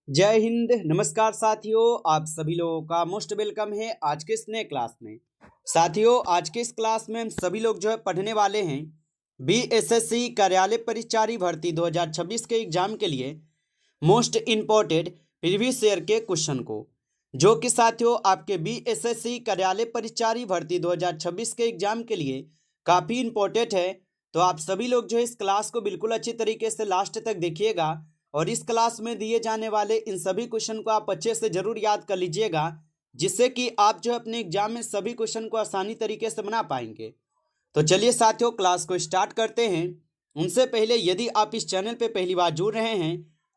जय हिंद। नमस्कार साथियों, आप सभी लोगों का मोस्ट वेलकम है आज के इस नए क्लास में। साथियों, आज के इस क्लास में हम सभी लोग जो है पढ़ने वाले हैं बीएसएससी कार्यालय परिचारी भर्ती 2026 के एग्जाम के लिए मोस्ट इम्पोर्टेंट प्रीवियस ईयर के क्वेश्चन को, जो कि साथियों आपके बीएसएससी कार्यालय परिचारी भर्ती 2026 के एग्जाम के लिए काफ़ी इम्पोर्टेंट है। तो आप सभी लोग जो है इस क्लास को बिल्कुल अच्छी तरीके से लास्ट तक देखिएगा और इस क्लास में दिए जाने वाले इन सभी क्वेश्चन को आप अच्छे से जरूर याद कर लीजिएगा, जिससे कि आप जो अपने एग्जाम में सभी क्वेश्चन को आसानी तरीके से बना पाएंगे। तो चलिए साथियों, क्लास को स्टार्ट करते हैं। उनसे पहले यदि आप इस चैनल पे पहली बार जुड़ रहे हैं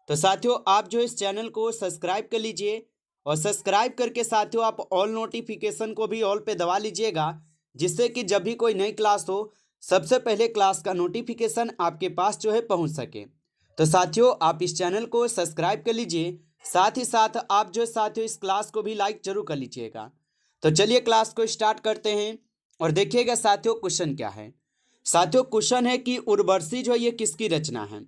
तो साथियों आप जो इस चैनल को सब्सक्राइब कर लीजिए और सब्सक्राइब करके साथियों आप ऑल नोटिफिकेशन को भी ऑल पे दबा लीजिएगा, जिससे कि जब भी कोई नई क्लास हो सबसे पहले क्लास का नोटिफिकेशन आपके पास जो है पहुंच सके। तो साथियों आप इस चैनल को सब्सक्राइब कर लीजिए, साथ ही साथ आप जो साथियों इस क्लास को भी लाइक जरूर कर लीजिएगा। तो चलिए क्लास को स्टार्ट करते हैं और देखिएगा साथियों क्वेश्चन क्या है। साथियों क्वेश्चन है कि उर्वशी जो है ये किसकी रचना है।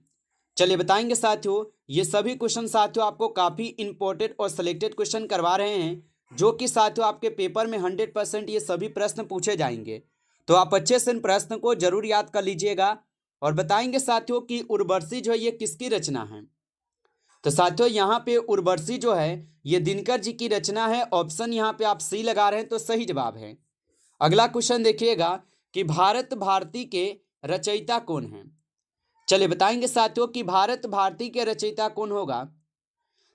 चलिए बताएंगे साथियों। ये सभी क्वेश्चन साथियों आपको काफ़ी इंपॉर्टेंट और सिलेक्टेड क्वेश्चन करवा रहे हैं, जो कि साथियों आपके पेपर में 100% ये सभी प्रश्न पूछे जाएंगे। तो आप अच्छे से इन प्रश्न को जरूर याद कर लीजिएगा और बताएंगे साथियों कि उर्वशी जो है ये किसकी रचना है। तो साथियों यहाँ पे उर्वशी जो है ये दिनकर जी की रचना है। ऑप्शन यहाँ पे आप सी लगा रहे हैं तो सही जवाब है। अगला क्वेश्चन देखिएगा कि भारत भारती के रचयिता कौन है। चलिए बताएंगे साथियों कि भारत भारती के रचयिता कौन होगा।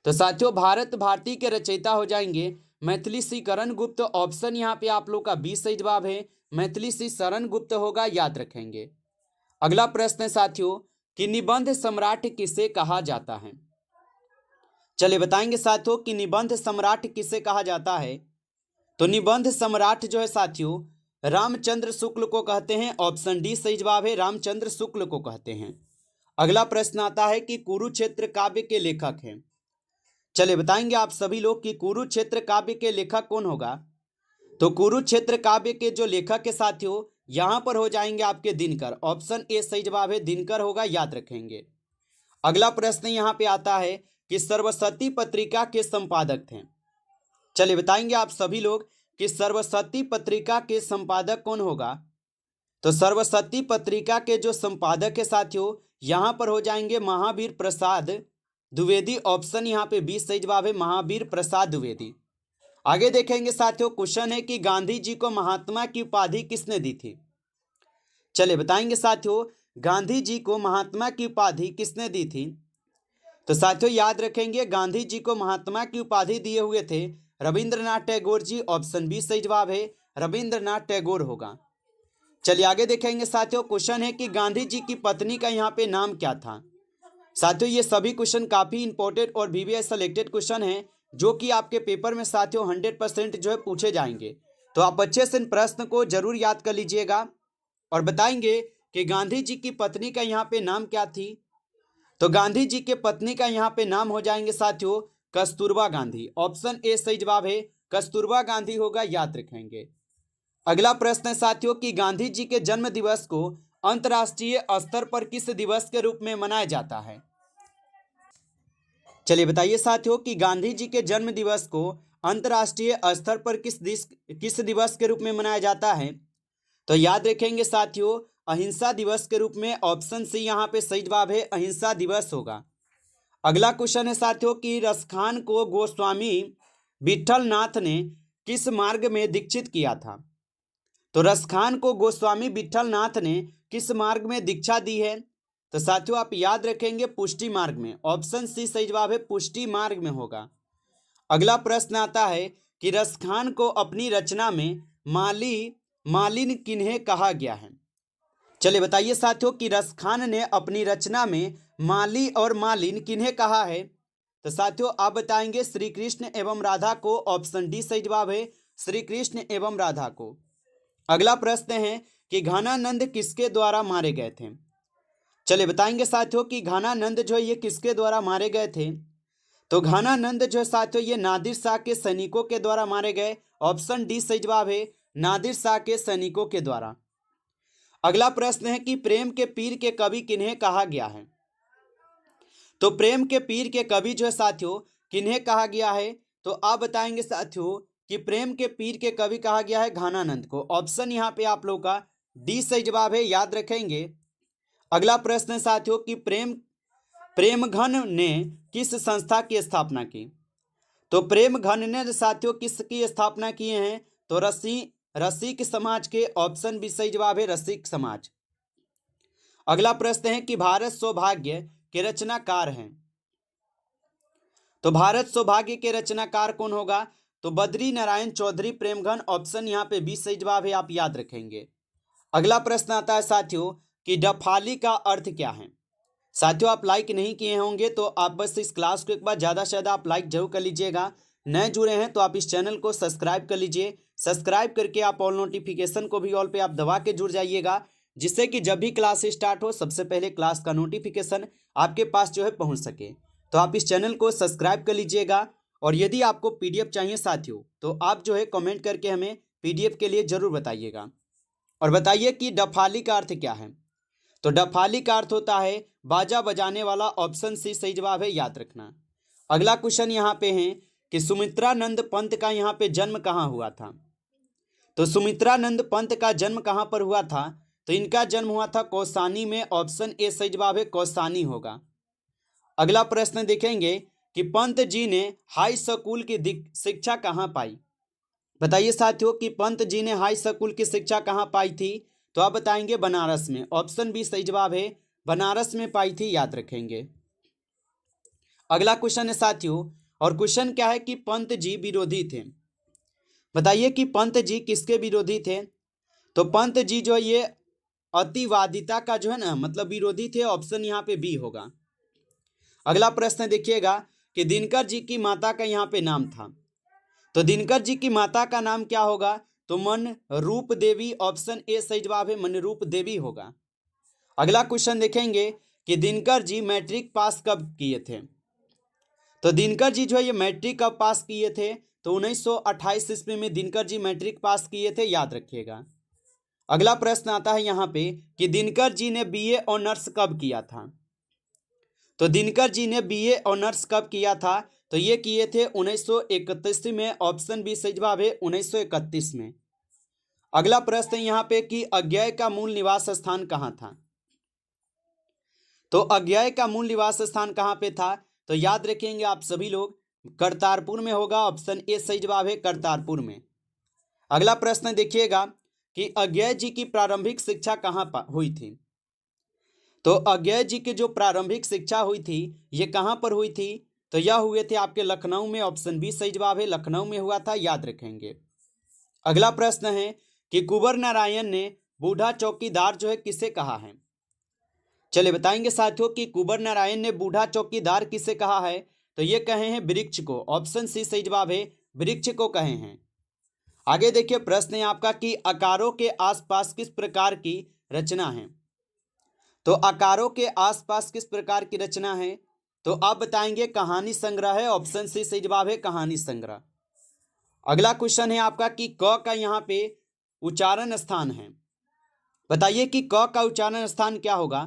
तो साथियों भारत भारती के रचयिता हो जाएंगे मैथिली श्री करण गुप्त। ऑप्शन यहाँ पे आप लोग का बी सही जवाब है, मैथिली श्री शरण गुप्त होगा, याद रखेंगे। अगला प्रश्न है साथियों कि निबंध सम्राट किसे कहा जाता है। चलिए बताएंगे साथियों कि निबंध सम्राट किसे कहा जाता है। तो निबंध सम्राट जो है साथियों रामचंद्र शुक्ल को कहते हैं। ऑप्शन डी सही जवाब है, रामचंद्र शुक्ल को कहते हैं। अगला प्रश्न आता है कि कुरुक्षेत्र काव्य के लेखक हैं। चलिए बताएंगे आप सभी लोग कि कुरुक्षेत्र काव्य के लेखक कौन होगा। तो कुरुक्षेत्र काव्य के जो लेखक के साथियों यहां पर हो जाएंगे आपके दिनकर। ऑप्शन ए सही जवाब है, दिनकर होगा, याद रखेंगे। अगला प्रश्न यहां पे आता है कि सरस्वती पत्रिका के संपादक थे। चलिए बताएंगे आप सभी लोग कि सरस्वती पत्रिका के संपादक कौन होगा। तो सरस्वती पत्रिका के जो संपादक है साथियों यहां पर हो जाएंगे महावीर प्रसाद द्विवेदी। ऑप्शन यहाँ पे बी सही जवाब है, महावीर प्रसाद द्विवेदी। आगे देखेंगे साथियों क्वेश्चन है कि गांधी जी को महात्मा की उपाधि किसने दी थी। चलिए बताएंगे साथियों गांधी जी को महात्मा की उपाधि किसने दी थी। तो साथियों याद रखेंगे गांधी जी को महात्मा की उपाधि दिए हुए थे रविंद्रनाथ टैगोर जी। ऑप्शन बी सही जवाब है, रविंद्रनाथ टैगोर होगा। चलिए आगे देखेंगे साथियों क्वेश्चन है कि गांधी जी की पत्नी का यहाँ पे नाम क्या था। साथियों ये सभी क्वेश्चन काफी इंपॉर्टेंट और वीवीआई सेलेक्टेड क्वेश्चन हैं, जो कि आपके पेपर में साथियों 100% जो है पूछे जाएंगे। तो आप अच्छे से इन प्रश्न को जरूर याद कर लीजिएगा और बताएंगे कि गांधी जी की पत्नी का यहाँ पे नाम क्या थी। तो गांधी जी के पत्नी का यहाँ पे नाम हो जाएंगे साथियों कस्तूरबा गांधी। ऑप्शन ए सही जवाब है, कस्तूरबा गांधी होगा, याद रखेंगे। अगला प्रश्न है साथियों कि गांधी जी के जन्म दिवस को अंतर्राष्ट्रीय स्तर पर किस दिवस के रूप में मनाया जाता है। चलिए बताइए साथियों कि गांधी जी के जन्म दिवस को अंतर्राष्ट्रीय स्तर पर किस दिवस के रूप में मनाया जाता है। तो याद रखेंगे साथियों अहिंसा दिवस के रूप में। ऑप्शन सी यहाँ पे सही जवाब है, अहिंसा दिवस होगा। अगला क्वेश्चन है साथियों कि रसखान को गोस्वामी विठल नाथ ने किस मार्ग में दीक्षित किया था। तो रसखान को गोस्वामी विठल नाथ ने किस मार्ग में दीक्षा दी है। तो साथियों आप याद रखेंगे पुष्टि मार्ग में। ऑप्शन सी सही जवाब है, पुष्टि मार्ग में होगा। अगला प्रश्न आता है कि रसखान को अपनी रचना में मालिन किन्हें कहा गया है। चलिए बताइए साथियों कि रसखान ने अपनी रचना में माली और मालिन किन्हें कहा है। तो साथियों आप बताएंगे श्री कृष्ण एवं राधा को। ऑप्शन डी सही जवाब है, श्री कृष्ण एवं राधा को। अगला प्रश्न है कि घनानंद किसके द्वारा मारे गए थे। चलिए बताएंगे साथियों कि घनानंद जो है ये किसके द्वारा मारे गए थे। तो घनानंद जो है साथियों ये नादिर शाह के सैनिकों के द्वारा मारे गए। ऑप्शन डी सही जवाब है, नादिर शाह के सैनिकों के द्वारा। अगला प्रश्न है कि प्रेम के पीर के कवि किन्हें कहा गया है। तो प्रेम के पीर के कवि जो है साथियों किन्हें कहा गया है? तो आप बताएंगे साथियों कि प्रेम के पीर के कवि कहा गया है घानानंद को। ऑप्शन यहाँ पे आप लोग का डी सही जवाब है, याद रखेंगे। अगला प्रश्न है साथियों कि प्रेमघन ने किस संस्था की स्थापना की? तो प्रेमघन ने साथियों किसकी स्थापना किए हैं? तो रसिक समाज के। ऑप्शन बी सही जवाब है, रसिक समाज। अगला प्रश्न है कि भारत सौभाग्य के रचनाकार हैं। तो भारत सौभाग्य के रचनाकार कौन होगा? तो बद्री नारायण चौधरी प्रेमघन। ऑप्शन यहाँ पे बी सही जवाब है, आप याद रखेंगे। अगला प्रश्न आता है साथियों कि डफाली का अर्थ क्या है? साथियों आप लाइक नहीं किए होंगे तो आप बस इस क्लास को एक बार ज़्यादा से ज़्यादा आप लाइक जरूर कर लीजिएगा। नए जुड़े हैं तो आप इस चैनल को सब्सक्राइब कर लीजिए। सब्सक्राइब करके आप ऑल नोटिफिकेशन को भी ऑल पे आप दबा के जुड़ जाइएगा, जिससे कि जब भी क्लास स्टार्ट हो सबसे पहले क्लास का नोटिफिकेशन आपके पास जो है पहुंच सके। तो आप इस चैनल को सब्सक्राइब कर लीजिएगा। और यदि आपको पीडीएफ चाहिए साथियों तो आप जो है कमेंट करके हमें पीडीएफ के लिए ज़रूर बताइएगा। और बताइए कि डफाली का अर्थ क्या है? तो डफाली का अर्थ होता है बाजा बजाने वाला। ऑप्शन सी सही जवाब है, याद रखना। अगला क्वेश्चन यहाँ पे है कि सुमित्रानंद पंत का यहाँ पे जन्म कहाँ हुआ था? तो सुमित्रानंद पंत का जन्म कहाँ पर हुआ था? तो इनका जन्म हुआ था कौसानी में। ऑप्शन ए सही जवाब है, कौसानी होगा। अगला प्रश्न देखेंगे कि पंत जी ने हाई स्कूल की शिक्षा कहाँ पाई? बताइए साथियों कि पंत जी ने हाई स्कूल की शिक्षा कहाँ पाई थी? तो आप बताएंगे बनारस में। ऑप्शन बी सही जवाब है, बनारस में पाई थी, याद रखेंगे। अगला क्वेश्चन है साथियों, और क्वेश्चन क्या है कि पंत जी विरोधी थे। बताइए कि पंत जी किसके विरोधी थे? तो पंत जी जो है ये अतिवादिता का जो है ना मतलब विरोधी थे। ऑप्शन यहाँ पे बी होगा। अगला प्रश्न देखिएगा कि दिनकर जी की माता का यहाँ पे नाम था। तो दिनकर जी की माता का नाम क्या होगा? तो मन रूप देवी। ऑप्शन ए सही जवाब है, मन रूप देवी होगा। अगला क्वेश्चन देखेंगे कि दिनकर जी मैट्रिक पास कब किए थे? तो दिनकर जी जो है ये मैट्रिक कब पास किए थे? तो 1928 ईस्वी में दिनकर जी मैट्रिक पास किए थे, याद रखिएगा। अगला प्रश्न आता है यहाँ पे कि दिनकर जी ने बीए ऑनर्स कब किया था? तो दिनकर जी ने बीए ऑनर्स कब किया था? तो ये किए थे 1931 में। ऑप्शन बी सही जवाब है, 1931 में। अगला प्रश्न यहाँ पे कि अज्ञेय का मूल निवास स्थान कहाँ था? तो अज्ञेय का मूल निवास स्थान कहाँ पे था? तो याद रखेंगे आप सभी लोग, करतारपुर में होगा। ऑप्शन ए सही जवाब है, करतारपुर में। अगला प्रश्न देखिएगा कि अज्ञेय जी की प्रारंभिक शिक्षा कहाँ हुई थी? तो अज्ञेय जी की जो प्रारंभिक शिक्षा हुई थी ये कहाँ पर हुई थी? तो यह हुए थे आपके लखनऊ में। ऑप्शन बी सही जवाब है, लखनऊ में हुआ था, याद रखेंगे। अगला प्रश्न है कि कुंवर नारायण ने बूढ़ा चौकीदार जो है किसे कहा है? चलिए बताएंगे साथियों कि कुंवर नारायण ने बूढ़ा चौकीदार किसे कहा है? तो ये कहे हैं वृक्ष को। ऑप्शन सी सही जवाब है, वृक्ष को कहे हैं। आगे देखिए प्रश्न है आपका कि आकारों के आसपास किस प्रकार की रचना है? तो आकारों के आसपास किस प्रकार की रचना है? तो आप बताएंगे कहानी संग्रह है। ऑप्शन सी सही जवाब है, कहानी संग्रह। अगला क्वेश्चन है आपका कि क का यहाँ पे उच्चारण स्थान है। बताइए कि क का उच्चारण स्थान क्या होगा?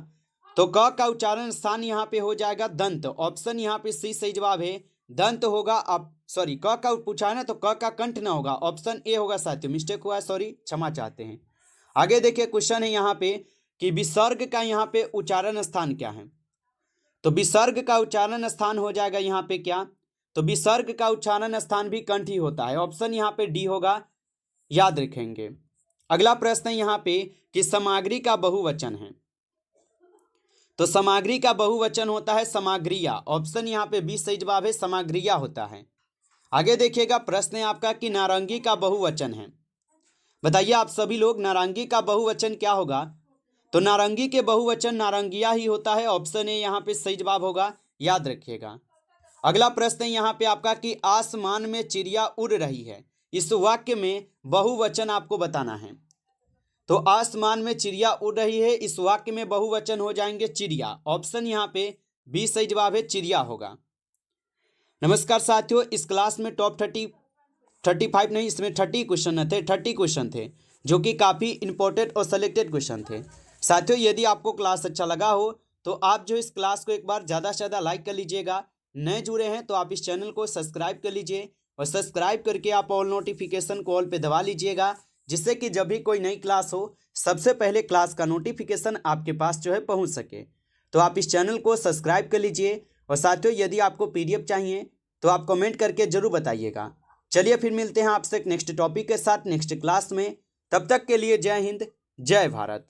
तो क का उच्चारण स्थान यहाँ पे हो जाएगा दंत। ऑप्शन यहाँ पे सी सही जवाब है, दंत होगा। आप सॉरी क का पूछा है ना, तो क का कंठ ना होगा। ऑप्शन ए होगा साथियों, मिस्टेक हुआ है, सॉरी क्षमा चाहते हैं। आगे देखिए क्वेश्चन है यहाँ पे कि विसर्ग का यहाँ पे उच्चारण स्थान क्या है? तो विसर्ग का उच्चारण स्थान हो जाएगा यहाँ पे क्या? तो विसर्ग का उच्चारण स्थान भी कंठ ही होता है। ऑप्शन यहाँ पे डी होगा, याद रखेंगे। अगला प्रश्न है यहाँ पे कि सामग्री का बहुवचन है। तो सामग्री का बहुवचन होता है सामग्रिया। ऑप्शन यहाँ पे बी सही जवाब है, सामग्रिया होता है। आगे देखिएगा प्रश्न है आपका कि नारंगी का बहुवचन है। बताइए आप सभी लोग, नारंगी का बहुवचन क्या होगा? तो नारंगी के बहुवचन नारंगिया ही होता है। ऑप्शन ए यहाँ पे सही जवाब होगा, याद रखिएगा। अगला प्रश्न है यहाँ पे आपका कि आसमान में चिड़िया उड़ रही है। इस वाक्य में बहुवचन आपको बताना है। तो आसमान में चिड़िया उड़ रही है, इस वाक्य में बहुवचन हो जाएंगे चिड़िया। ऑप्शन यहाँ पे बी सही जवाब है, चिड़िया होगा। नमस्कार साथियों, इस क्लास में टॉप 35 नहीं, इसमें 30 क्वेश्चन थे जो कि काफ़ी इंपॉर्टेंट और सेलेक्टेड क्वेश्चन थे। साथियों यदि आपको क्लास अच्छा लगा हो तो आप जो इस क्लास को एक बार ज़्यादा से ज़्यादा लाइक कर लीजिएगा। नए जुड़े हैं तो आप इस चैनल को सब्सक्राइब कर लीजिए और सब्सक्राइब करके आप ऑल नोटिफिकेशन को ऑल पे दबा लीजिएगा, जिससे कि जब भी कोई नई क्लास हो सबसे पहले क्लास का नोटिफिकेशन आपके पास जो है पहुंच सके। तो आप इस चैनल को सब्सक्राइब कर लीजिए और साथियों यदि आपको पीडीएफ चाहिए तो आप कमेंट करके जरूर बताइएगा। चलिए फिर मिलते हैं आपसे एक नेक्स्ट टॉपिक के साथ नेक्स्ट क्लास में। तब तक के लिए जय हिंद, जय भारत।